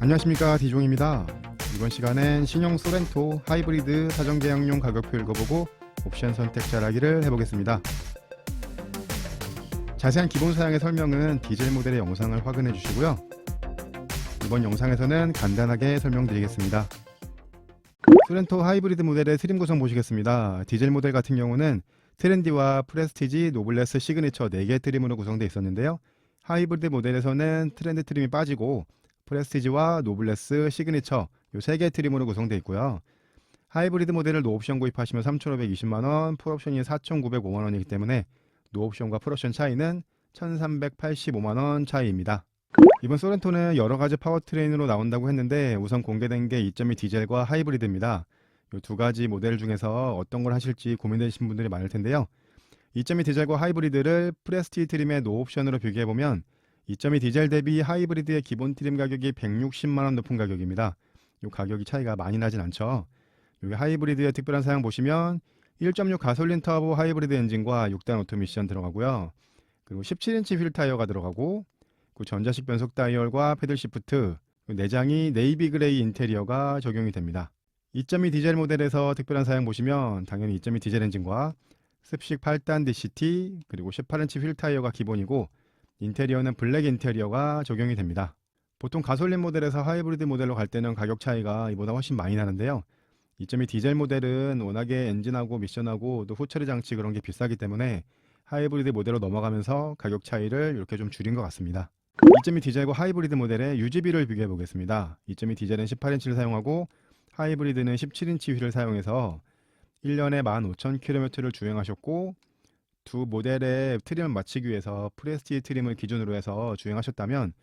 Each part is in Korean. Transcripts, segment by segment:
안녕하십니까, 디종입니다. 이번 시간엔 신형 소렌토 하이브리드 사전계약용 가격표 읽어보고 옵션 선택 잘하기를 해보겠습니다. 자세한 기본 사양의 설명은 디젤 모델의 영상을 확인해 주시고요. 이번 영상에서는 간단하게 설명드리겠습니다. 소렌토 하이브리드 모델의 트림 구성 보시겠습니다. 디젤 모델 같은 경우는 트렌디와 프레스티지, 노블레스, 시그니처 4개 트림으로 구성되어 있었는데요. 하이브리드 모델에서는 트렌드 트림이 빠지고 프레스티지와 노블레스, 시그니처 이 3개 트림으로 구성되어 있고요. 하이브리드 모델을 노옵션 구입하시면 3,520만원, 풀옵션이 4,905만원이기 때문에 노옵션과 풀옵션 차이는 1,385만원 차이입니다. 이번 소렌토는 여러가지 파워트레인으로 나온다고 했는데 우선 공개된 게 2.2 디젤과 하이브리드입니다. 이 두 가지 모델 중에서 어떤 걸 하실지 고민되신 분들이 많을 텐데요. 2.2 디젤과 하이브리드를 프레스티 트림의 노옵션으로 비교해보면 2.2 디젤 대비 하이브리드의 기본 트림 가격이 160만원 높은 가격입니다. 이 가격이 차이가 많이 나진 않죠. 여기 하이브리드의 특별한 사양 보시면 1.6 가솔린 터보 하이브리드 엔진과 6단 오토미션 들어가고요. 그리고 17인치 휠 타이어가 들어가고 그 전자식 변속 다이얼과 패들 시프트, 내장이 네이비 그레이 인테리어가 적용이 됩니다. 2.2 디젤 모델에서 특별한 사양 보시면 당연히 2.2 디젤 엔진과 습식 8단 DCT 그리고 18인치 휠 타이어가 기본이고 인테리어는 블랙 인테리어가 적용이 됩니다. 보통 가솔린 모델에서 하이브리드 모델로 갈 때는 가격 차이가 이보다 훨씬 많이 나는데요. 2.2 디젤 모델은 워낙에 엔진하고 미션하고 또 후처리 장치 그런 게 비싸기 때문에 하이브리드 모델로 넘어가면서 가격 차이를 이렇게 좀 줄인 것 같습니다. 2.2 디젤과 하이브리드 모델의 유지비를 비교해 보겠습니다. 2.2 디젤은 18인치를 사용하고 하이브리드는 17인치 휠을 사용해서 1년에 15,000km를 주행하셨고 두 모델의 트림을 맞추기 위해서 프레스티 트림을 기준으로 해서 주행하셨다면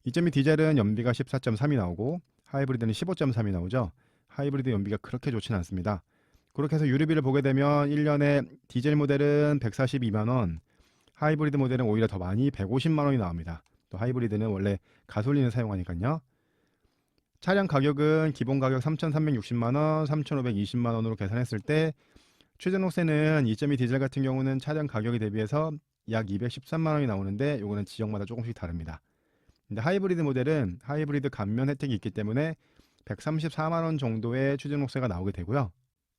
2.2 디젤은 연비가 14.3이 나오고 하이브리드는 15.3이 나오죠. 하이브리드 연비가 그렇게 좋지는 않습니다. 그렇게 해서 유류비를 보게 되면 1년에 디젤 모델은 142만원, 하이브리드 모델은 오히려 더 많이 150만원이 나옵니다. 또 하이브리드는 원래 가솔린을 사용하니까요. 차량 가격은 기본 가격 3,360만원, 3,520만원으로 계산했을 때 최저록세는 2.2 디젤 같은 경우는 차량 가격에 대비해서 약 213만원이 나오는데 이거는 지역마다 조금씩 다릅니다. 근데 하이브리드 모델은 하이브리드 감면 혜택이 있기 때문에 134만원 정도의 최저록세가 나오게 되고요.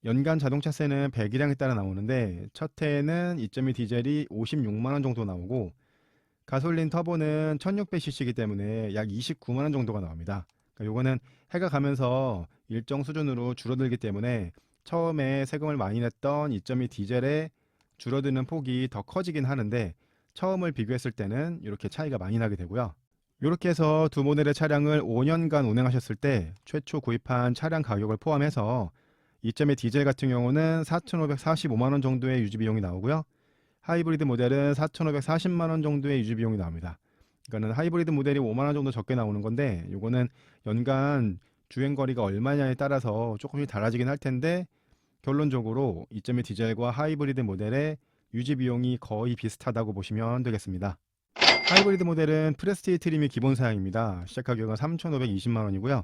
연간 자동차세는 배기량에 따라 나오는데 첫 해에는 2.2 디젤이 56만원 정도 나오고 가솔린 터보는 1600cc이기 때문에 약 29만원 정도가 나옵니다. 그러니까 요거는 해가 가면서 일정 수준으로 줄어들기 때문에 처음에 세금을 많이 냈던 2.2 디젤의 줄어드는 폭이 더 커지긴 하는데 처음을 비교했을 때는 이렇게 차이가 많이 나게 되고요. 이렇게 해서 두 모델의 차량을 5년간 운행하셨을 때 최초 구입한 차량 가격을 포함해서 2.2 디젤 같은 경우는 4,545만원 정도의 유지비용이 나오고요. 하이브리드 모델은 4,540만원 정도의 유지비용이 나옵니다. 그러니까 하이브리드 모델이 5만원 정도 적게 나오는 건데 이거는 연간 주행거리가 얼마냐에 따라서 조금씩 달라지긴 할 텐데 결론적으로 2.2 디젤과 하이브리드 모델의 유지비용이 거의 비슷하다고 보시면 되겠습니다. 하이브리드 모델은 프레스티지 트림이 기본 사양입니다. 시작 가격은 3,520만원이고요.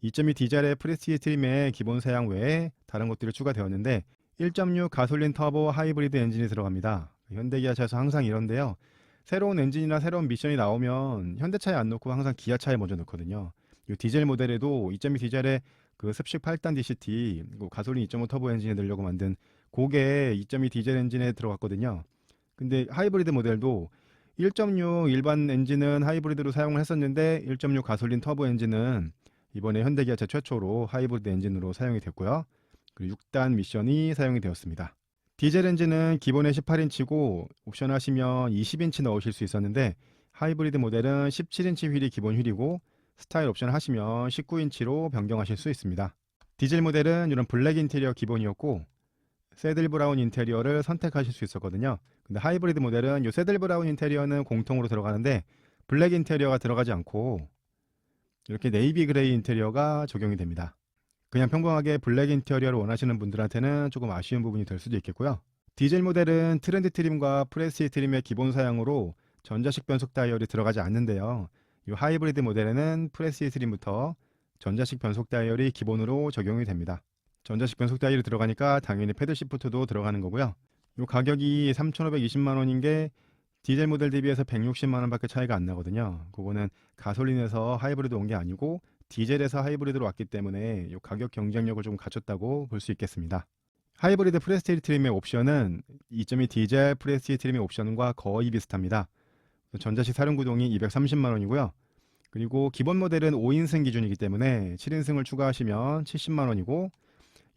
2.2 디젤의 프레스티지 트림의 기본 사양 외에 다른 것들이 추가되었는데 1.6 가솔린 터보 하이브리드 엔진이 들어갑니다. 현대기아차에서 항상 이런데요. 새로운 엔진이나 새로운 미션이 나오면 현대차에 안 넣고 항상 기아차에 먼저 넣거든요. 이 디젤 모델에도 2.2 디젤의 그 습식 8단 DCT, 가솔린 2.5 터보 엔진에 넣으려고 만든 그게 2.2 디젤 엔진에 들어갔거든요. 근데 하이브리드 모델도 1.6 일반 엔진은 하이브리드로 사용을 했었는데 1.6 가솔린 터보 엔진은 이번에 현대기아차 최초로 하이브리드 엔진으로 사용이 됐고요. 그리고 6단 미션이 사용이 되었습니다. 디젤 엔진은 기본에 18인치고 옵션 하시면 20인치 넣으실 수 있었는데 하이브리드 모델은 17인치 휠이 기본 휠이고 스타일 옵션 하시면 19인치로 변경하실 수 있습니다. 디젤 모델은 이런 블랙 인테리어 기본이었고 새들 브라운 인테리어를 선택하실 수 있었거든요. 근데 하이브리드 모델은 이 새들 브라운 인테리어는 공통으로 들어가는데 블랙 인테리어가 들어가지 않고 이렇게 네이비 그레이 인테리어가 적용이 됩니다. 그냥 평범하게 블랙 인테리어를 원하시는 분들한테는 조금 아쉬운 부분이 될 수도 있겠고요. 디젤 모델은 트렌드 트림과 프레스티 트림의 기본 사양으로 전자식 변속 다이얼이 들어가지 않는데요. 이 하이브리드 모델에는 프레스티 트림부터 전자식 변속 다이얼이 기본으로 적용이 됩니다. 전자식 변속 다이얼이 들어가니까 당연히 패들 시프트도 들어가는 거고요. 이 가격이 3,520만원인 게 디젤 모델 대비해서 160만원 밖에 차이가 안 나거든요. 그거는 가솔린에서 하이브리드 온 게 아니고 디젤에서 하이브리드로 왔기 때문에 이 가격 경쟁력을 좀 갖췄다고 볼 수 있겠습니다. 하이브리드 프레스티지 트림의 옵션은 2.2 디젤 프레스티지 트림의 옵션과 거의 비슷합니다. 전자식 사륜구동이 230만 원이고요. 그리고 기본 모델은 5인승 기준이기 때문에 7인승을 추가하시면 70만 원이고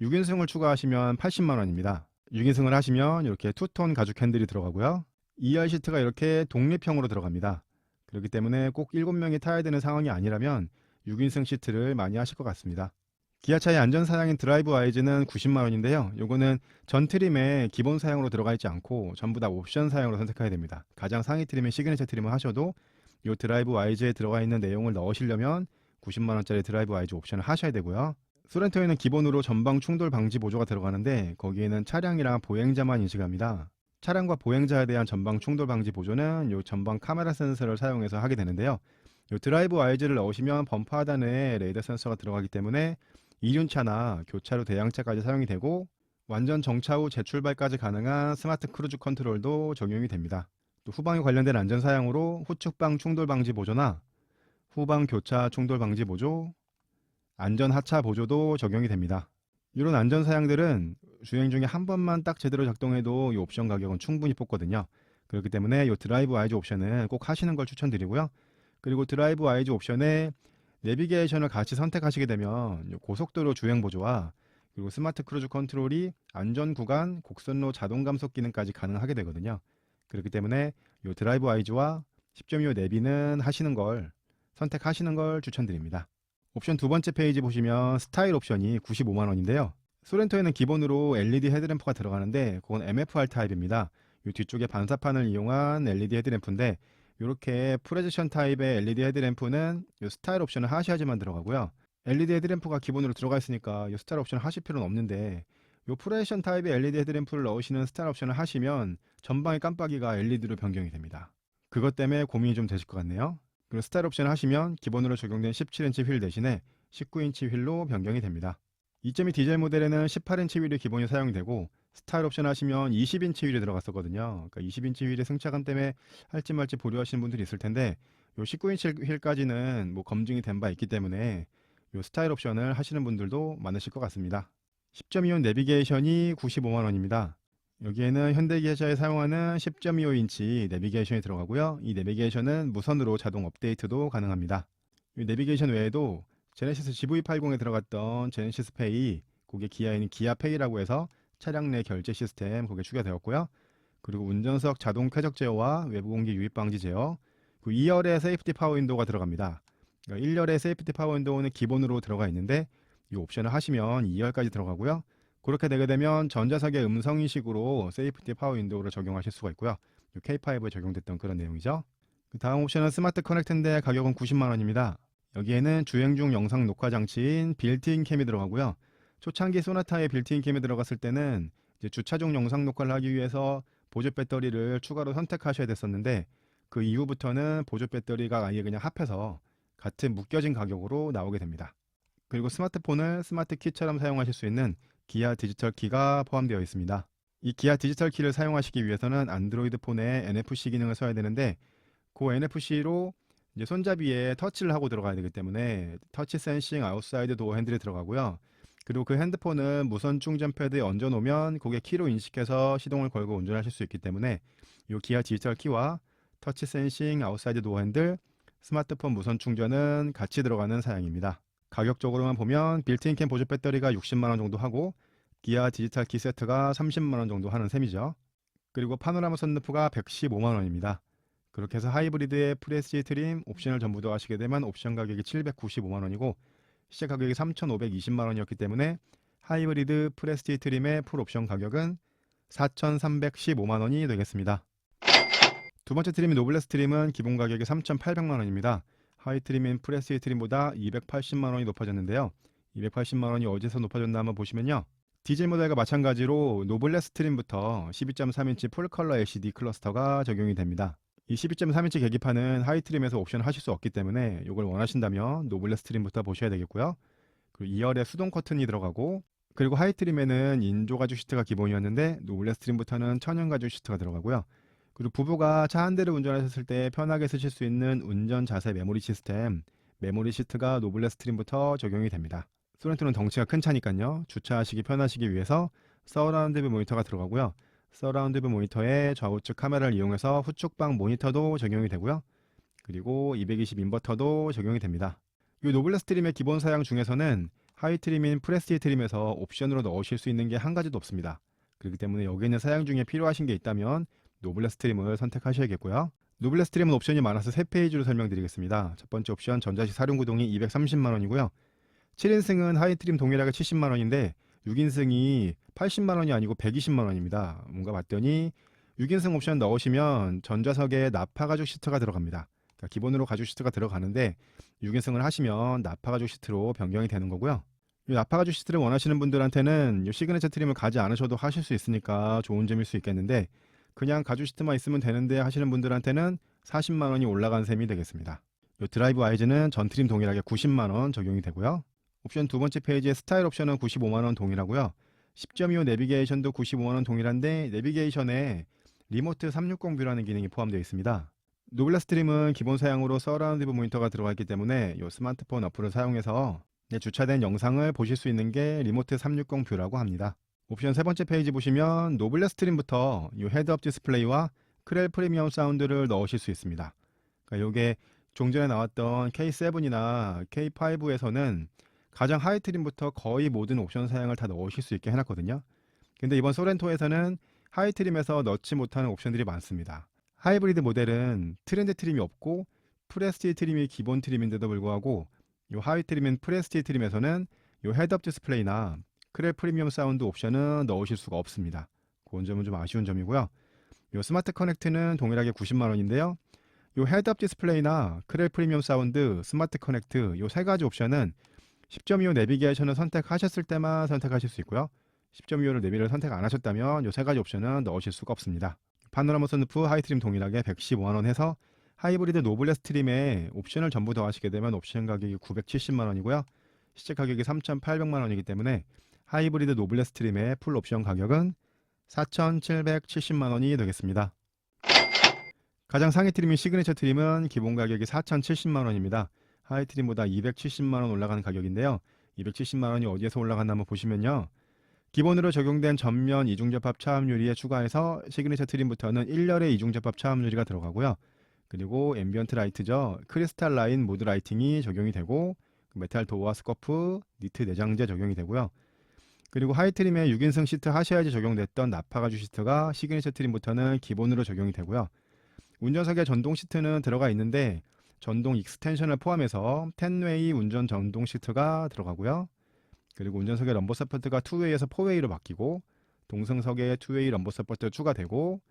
6인승을 추가하시면 80만 원입니다. 6인승을 하시면 이렇게 투톤 가죽 핸들이 들어가고요. 2열 시트가 이렇게 독립형으로 들어갑니다. 그렇기 때문에 꼭 7명이 타야 되는 상황이 아니라면 6인승 시트를 많이 하실 것 같습니다. 기아차의 안전 사양인 드라이브 와이즈는 90만 원인데요. 요거는 전 트림에 기본 사양으로 들어가 있지 않고 전부 다 옵션 사양으로 선택해야 됩니다. 가장 상위 트림의 시그니처 트림을 하셔도 이 드라이브 와이즈에 들어가 있는 내용을 넣으시려면 90만 원짜리 드라이브 와이즈 옵션을 하셔야 되고요. 소렌토에는 기본으로 전방 충돌 방지 보조가 들어가는데 거기에는 차량이랑 보행자만 인식합니다. 차량과 보행자에 대한 전방 충돌 방지 보조는 이 전방 카메라 센서를 사용해서 하게 되는데요. 이 드라이브 와이즈를 넣으시면 범퍼 하단에 레이더 센서가 들어가기 때문에 이륜차나 교차로 대형차까지 사용이 되고 완전 정차 후 재출발까지 가능한 스마트 크루즈 컨트롤도 적용이 됩니다. 또 후방에 관련된 안전 사양으로 후측방 충돌 방지 보조나 후방 교차 충돌 방지 보조, 안전 하차 보조도 적용이 됩니다. 이런 안전 사양들은 주행 중에 한 번만 딱 제대로 작동해도 이 옵션 가격은 충분히 뽑거든요. 그렇기 때문에 이 드라이브 와이즈 옵션은 꼭 하시는 걸 추천드리고요. 그리고 드라이브 와이즈 옵션에 내비게이션을 같이 선택하시게 되면 고속도로 주행 보조와 그리고 스마트 크루즈 컨트롤이 안전 구간, 곡선로 자동 감속 기능까지 가능하게 되거든요. 그렇기 때문에 이 드라이브 와이즈와 10.25 내비는 선택하시는 걸 추천드립니다. 옵션 두 번째 페이지 보시면 스타일 옵션이 95만 원인데요. 소렌토에는 기본으로 LED 헤드램프가 들어가는데 그건 MFR 타입입니다. 이 뒤쪽에 반사판을 이용한 LED 헤드램프인데 이렇게 프레지션 타입의 LED 헤드램프는 이 스타일 옵션을 하셔야지만 들어가고요. LED 헤드램프가 기본으로 들어가 있으니까 이 스타일 옵션을 하실 필요는 없는데 이 프레지션 타입의 LED 헤드램프를 넣으시는 스타일 옵션을 하시면 전방의 깜빡이가 LED로 변경이 됩니다. 그것 때문에 고민이 좀 되실 것 같네요. 그리고 스타일 옵션을 하시면 기본으로 적용된 17인치 휠 대신에 19인치 휠로 변경이 됩니다. 2.2 디젤 모델에는 18인치 휠이 기본이 사용이 되고 스타일 옵션 하시면 20인치 휠이 들어갔었거든요. 그러니까 20인치 휠의 승차감 때문에 할지 말지 보류하시는 분들이 있을 텐데 요 19인치 휠까지는 검증이 된 바 있기 때문에 요 스타일 옵션을 하시는 분들도 많으실 것 같습니다. 10.25 내비게이션이 95만 원입니다. 여기에는 현대기아차에 사용하는 10.25인치 내비게이션이 들어가고요. 이 내비게이션은 무선으로 자동 업데이트도 가능합니다. 이 내비게이션 외에도 제네시스 GV80에 들어갔던 제네시스 페이, 그게 기아에는 기아페이라고 해서 차량 내 결제 시스템 그게 추가되었고요. 그리고 운전석 자동 쾌적 제어와 외부 공기 유입 방지 제어, 그 2열의 세이프티 파워 윈도우가 들어갑니다. 그러니까 1열의 세이프티 파워 윈도우는 기본으로 들어가 있는데 이 옵션을 하시면 2열까지 들어가고요. 그렇게 되게 되면 전자석의 음성 인식으로 세이프티 파워 윈도우를 적용하실 수가 있고요. K5에 적용됐던 그런 내용이죠. 그 다음 옵션은 스마트 커넥트인데 가격은 90만 원입니다. 여기에는 주행 중 영상 녹화 장치인 빌트인 캠이 들어가고요. 초창기 소나타의 빌트인 캠이 들어갔을 때는 이제 주차용 영상 녹화를 하기 위해서 보조 배터리를 추가로 선택하셔야 됐었는데 그 이후부터는 보조 배터리가 아예 그냥 합해서 같은 묶여진 가격으로 나오게 됩니다. 그리고 스마트폰을 스마트 키처럼 사용하실 수 있는 기아 디지털 키가 포함되어 있습니다. 이 기아 디지털 키를 사용하시기 위해서는 안드로이드 폰에 NFC 기능을 써야 되는데 그 NFC로 이제 손잡이에 터치를 하고 들어가야 되기 때문에 터치 센싱 아웃사이드 도어 핸들이 들어가고요. 그리고 그 핸드폰은 무선 충전 패드에 얹어 놓으면 그게 키로 인식해서 시동을 걸고 운전하실 수 있기 때문에 이 기아 디지털 키와 터치 센싱 아웃사이드 도어 핸들, 스마트폰 무선 충전은 같이 들어가는 사양입니다. 가격적으로만 보면 빌트인 캠 보조 배터리가 60만 원 정도 하고 기아 디지털 키 세트가 30만 원 정도 하는 셈이죠. 그리고 파노라마 선루프가 115만 원입니다. 그렇게 해서 하이브리드의 프레스티지 트림 옵션을 전부 다 하시게 되면 옵션 가격이 795만 원이고 시작 가격이 3,520만 원이었기 때문에 하이브리드 프레스티지 트림의 풀 옵션 가격은 4,315만 원이 되겠습니다. 두 번째 트림인 노블레스 트림은 기본 가격이 3,800만 원입니다. 하이 트림인 프레스티지 트림보다 280만 원이 높아졌는데요. 280만 원이 어디서 높아졌나 한번 보시면요. 디젤 모델과 마찬가지로 노블레스 트림부터 12.3인치 풀컬러 LCD 클러스터가 적용이 됩니다. 이 12.3인치 계기판은 하이 트림에서 옵션을 하실 수 없기 때문에 이걸 원하신다면 노블레스 트림부터 보셔야 되겠고요. 그리고 2열에 수동 커튼이 들어가고 그리고 하이 트림에는 인조 가죽 시트가 기본이었는데 노블레스 트림부터는 천연 가죽 시트가 들어가고요. 그리고 부부가 차 한 대를 운전하셨을 때 편하게 쓰실 수 있는 운전 자세 메모리 시스템 메모리 시트가 노블레스 트림부터 적용이 됩니다. 소렌토는 덩치가 큰 차니까요. 주차하시기 편하시기 위해서 서라운드 뷰 모니터가 들어가고요. 서라운드 뷰 모니터에 좌우측 카메라를 이용해서 후측방 모니터도 적용이 되고요. 그리고 220 인버터도 적용이 됩니다. 이 노블레스 트림의 기본 사양 중에서는 하이 트림인 프레스티 트림에서 옵션으로 넣으실 수 있는 게 한 가지도 없습니다. 그렇기 때문에 여기 있는 사양 중에 필요하신 게 있다면 노블레스 트림을 선택하셔야겠고요. 노블레스 트림은 옵션이 많아서 3페이지로 설명드리겠습니다. 첫 번째 옵션 전자식 사륜구동이 230만원이고요. 7인승은 하이 트림 동일하게 70만원인데 6인승이 80만원이 아니고 120만원입니다. 뭔가 봤더니 6인승 옵션 넣으시면 전좌석에 나파 가죽 시트가 들어갑니다. 그러니까 기본으로 가죽 시트가 들어가는데 6인승을 하시면 나파 가죽 시트로 변경이 되는 거고요. 이 나파 가죽 시트를 원하시는 분들한테는 이 시그니처 트림을 가지 않으셔도 하실 수 있으니까 좋은 점일 수 있겠는데, 그냥 가죽 시트만 있으면 되는데 하시는 분들한테는 40만원이 올라간 셈이 되겠습니다. 이 드라이브 와이즈는 전 트림 동일하게 90만원 적용이 되고요. 옵션 두 번째 페이지의 스타일 옵션은 95만원 동일하고요. 10.25 내비게이션도 95만원 동일한데 내비게이션에 리모트 360 뷰라는 기능이 포함되어 있습니다. 노블레스 트림은 기본 사양으로 서라운드 뷰 모니터가 들어가 있기 때문에 이 스마트폰 어플을 사용해서 주차된 영상을 보실 수 있는 게 리모트 360 뷰라고 합니다. 옵션 세 번째 페이지 보시면 노블레스 트림부터 이 헤드업 디스플레이와 크렐 프리미엄 사운드를 넣으실 수 있습니다. 그러니까 이게 종전에 나왔던 K7이나 K5에서는 가장 하이 트림부터 거의 모든 옵션 사양을 다 넣으실 수 있게 해놨거든요. 근데 이번 소렌토에서는 하이 트림에서 넣지 못하는 옵션들이 많습니다. 하이브리드 모델은 트렌드 트림이 없고 프레스티 트림이 기본 트림인데도 불구하고 이 하이 트림인 프레스티 트림에서는 이 헤드업 디스플레이나 크렐 프리미엄 사운드 옵션은 넣으실 수가 없습니다. 그런 점은 좀 아쉬운 점이고요. 이 스마트 커넥트는 동일하게 90만원인데요. 이 헤드업 디스플레이나 크렐 프리미엄 사운드, 스마트 커넥트 이 세 가지 옵션은 10.25 내비게이션을 선택하셨을 때만 선택하실 수 있고요. 10.25를 내비를 선택 안 하셨다면 이 세 가지 옵션은 넣으실 수가 없습니다. 파노라마 선루프 하이 트림 동일하게 115만원 해서 하이브리드 노블레스 트림에 옵션을 전부 더하시게 되면 옵션 가격이 970만원이고요. 시책 가격이 3,800만원이기 때문에 하이브리드 노블레스 트림의 풀 옵션 가격은 4,770만원이 되겠습니다. 가장 상위 트림인 시그니처 트림은 기본 가격이 4,070만원입니다. 하이 트림보다 270만원 올라가는 가격인데요. 270만원이 어디에서 올라갔나 한번 보시면요. 기본으로 적용된 전면 이중접합 차압 유리에 추가해서 시그니처 트림부터는 1열의 이중접합 차압 유리가 들어가고요. 그리고 앰비언트 라이트죠. 크리스탈 라인 모드 라이팅이 적용이 되고 메탈 도어 스커프, 니트 내장재 적용이 되고요. 그리고 하이 트림에 6인승 시트 하셔야지 적용됐던 나파 가죽 시트가 시그니처 트림부터는 기본으로 적용이 되고요. 운전석에 전동 시트는 들어가 있는데 전동 익스텐션을 포함해서 10웨이 운전 전동 시트가 들어가고요. 그리고 운전석의 럼버 서포트가 2웨이에서 4웨이로 바뀌고 동승석에 2웨이 럼버 서포트 추가되고,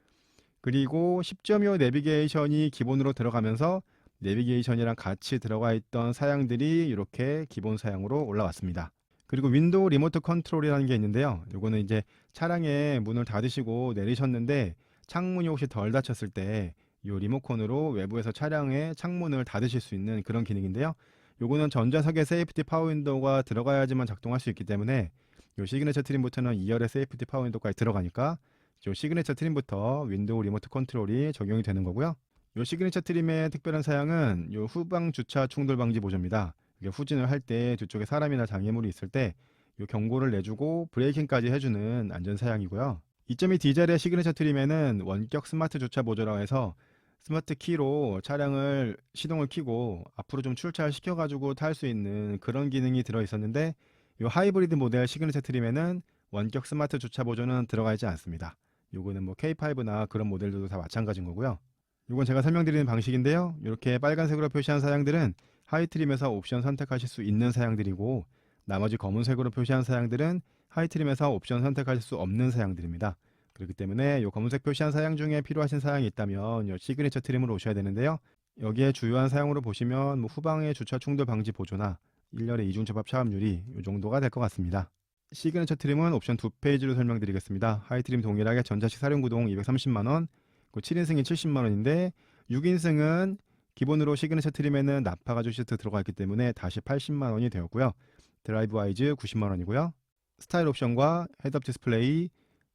그리고 10.25 내비게이션이 기본으로 들어가면서 내비게이션이랑 같이 들어가 있던 사양들이 이렇게 기본 사양으로 올라왔습니다. 그리고 윈도우 리모트 컨트롤이라는 게 있는데요. 이거는 이제 차량의 문을 닫으시고 내리셨는데 창문이 혹시 덜 닫혔을 때 이 리모컨으로 외부에서 차량의 창문을 닫으실 수 있는 그런 기능인데요. 요거는 전자석에 세이프티 파워 윈도우가 들어가야지만 작동할 수 있기 때문에 요 시그니처 트림부터는 2열의 세이프티 파워 윈도우까지 들어가니까 요 시그니처 트림부터 윈도우 리모트 컨트롤이 적용이 되는 거고요. 요 시그니처 트림의 특별한 사양은 요 후방 주차 충돌 방지 보조입니다. 이게 후진을 할 때 뒤쪽에 사람이나 장애물이 있을 때 요 경고를 내주고 브레이킹까지 해주는 안전 사양이고요. 2.2 디젤의 시그니처 트림에는 원격 스마트 주차 보조라고 해서 스마트 키로 차량을 시동을 켜고 앞으로 좀 출차를 시켜가지고 탈 수 있는 그런 기능이 들어 있었는데, 이 하이브리드 모델 시그니처 트림에는 원격 스마트 주차 보조는 들어가 있지 않습니다. 요거는 뭐 K5나 그런 모델들도 다 마찬가지인 거고요. 요건 제가 설명드리는 방식인데요. 이렇게 빨간색으로 표시한 사양들은 하이 트림에서 옵션 선택하실 수 있는 사양들이고, 나머지 검은색으로 표시한 사양들은 하이 트림에서 옵션 선택하실 수 없는 사양들입니다. 그렇기 때문에 이 검은색 표시한 사양 중에 필요하신 사양이 있다면 이 시그니처 트림으로 오셔야 되는데요. 여기에 주요한 사양으로 보시면 뭐 후방의 주차 충돌 방지 보조나 1열의 이중접합 차압 유리 이 정도가 될 것 같습니다. 시그니처 트림은 옵션 2페이지로 설명드리겠습니다. 하이 트림 동일하게 전자식 사륜구동 230만원, 7인승이 70만원인데 6인승은 기본으로 시그니처 트림에는 나파 가죽 시트 들어가 있기 때문에 다시 80만원이 되었고요. 드라이브 와이즈 90만원이고요. 스타일 옵션과 헤드업 디스플레이,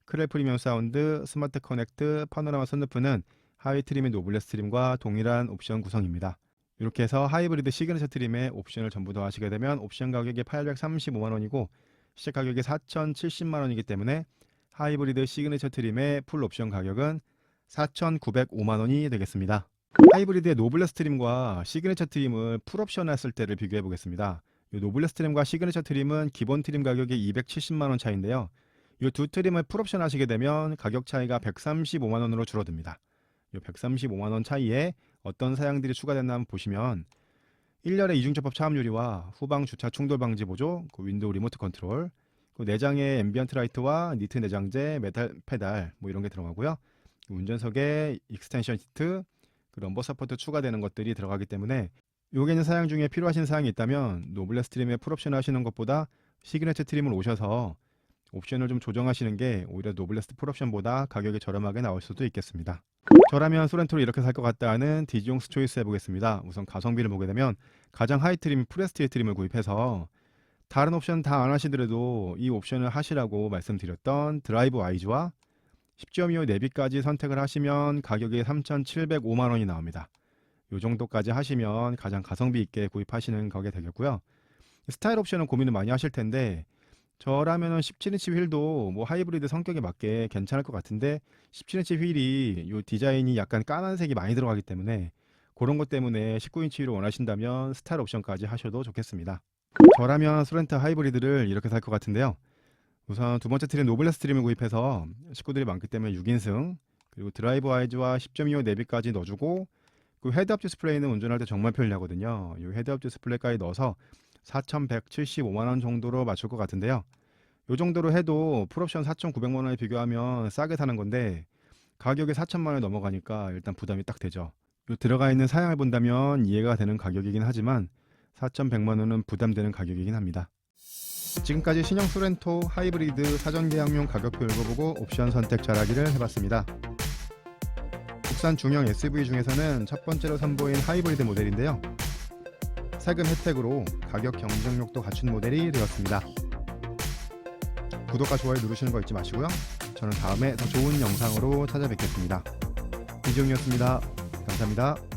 크렐 프리미엄 사운드, 스마트 커넥트, 파노라마 선루프는 하이 트림의 노블레스 트림과 동일한 옵션 구성입니다. 이렇게 해서 하이브리드 시그니처 트림의 옵션을 전부 더 하시게 되면 옵션 가격이 835만 원이고 시작 가격이 4,070만 원이기 때문에 하이브리드 시그니처 트림의 풀 옵션 가격은 4,905만 원이 되겠습니다. 하이브리드의 노블레스 트림과 시그니처 트림을 풀 옵션 했을 때를 비교해 보겠습니다. 이 노블레스 트림과 시그니처 트림은 기본 트림 가격이 270만 원 차이인데요. 이 두 트림을 풀 옵션 하시게 되면 가격 차이가 135만 원으로 줄어듭니다. 이 135만 원 차이에 어떤 사양들이 추가됐나 한번 보시면 1열의 이중접합 차음유리와 후방 주차 충돌 방지 보조, 윈도우 리모트 컨트롤, 내장의 앰비언트 라이트와 니트 내장재, 메탈 페달 뭐 이런 게 들어가고요. 운전석에 익스텐션 시트, 럼버 서포트 추가되는 것들이 들어가기 때문에 요게는 사양 중에 필요하신 사양이 있다면 노블레스 트림에 풀옵션 하시는 것보다 시그니처 트림을 오셔서 옵션을 좀 조정하시는 게 오히려 노블레스 풀옵션보다 가격이 저렴하게 나올 수도 있겠습니다. 저라면 소렌토를 이렇게 살 것 같다 하는 디지용스 초이스 해보겠습니다. 우선 가성비를 보게 되면 가장 하이 트림 프레스티지 트림을 구입해서 다른 옵션 다 안 하시더라도 이 옵션을 하시라고 말씀드렸던 드라이브 와이즈와 10.25 내비까지 선택을 하시면 가격이 3,705만 원이 나옵니다. 이 정도까지 하시면 가장 가성비 있게 구입하시는 거게 되겠고요. 스타일 옵션은 고민을 많이 하실 텐데 저라면은 17인치 휠도 뭐 하이브리드 성격에 맞게 괜찮을 것 같은데 17인치 휠이 이 디자인이 약간 까만색이 많이 들어가기 때문에 그런 것 때문에 19인치 휠을 원하신다면 스타일 옵션까지 하셔도 좋겠습니다. 저라면 소렌토 하이브리드를 이렇게 살 것 같은데요. 우선 두 번째 트림 노블레스 트림을 구입해서 식구들이 많기 때문에 6인승, 그리고 드라이브 와이즈와 10.25 내비까지 넣어주고 그 헤드업 디스플레이는 운전할 때 정말 편리하거든요. 이 헤드업 디스플레이까지 넣어서 4,175만 원 정도로 맞출 것 같은데요. 이 정도로 해도 풀옵션 4,900만 원에 비교하면 싸게 사는 건데 가격이 4,000만 원이 넘어가니까 일단 부담이 딱 되죠. 요 들어가 있는 사양을 본다면 이해가 되는 가격이긴 하지만 4,100만 원은 부담되는 가격이긴 합니다. 지금까지 신형 소렌토 하이브리드 사전 계약용 가격표 읽어보고 옵션 선택 잘하기를 해봤습니다. 국산 중형 SUV 중에서는 첫 번째로 선보인 하이브리드 모델인데요. 세금 혜택으로 가격 경쟁력도 갖춘 모델이 되었습니다. 구독과 좋아요 누르시는 거 잊지 마시고요. 저는 다음에 더 좋은 영상으로 찾아뵙겠습니다. 이종이었습니다. 감사합니다.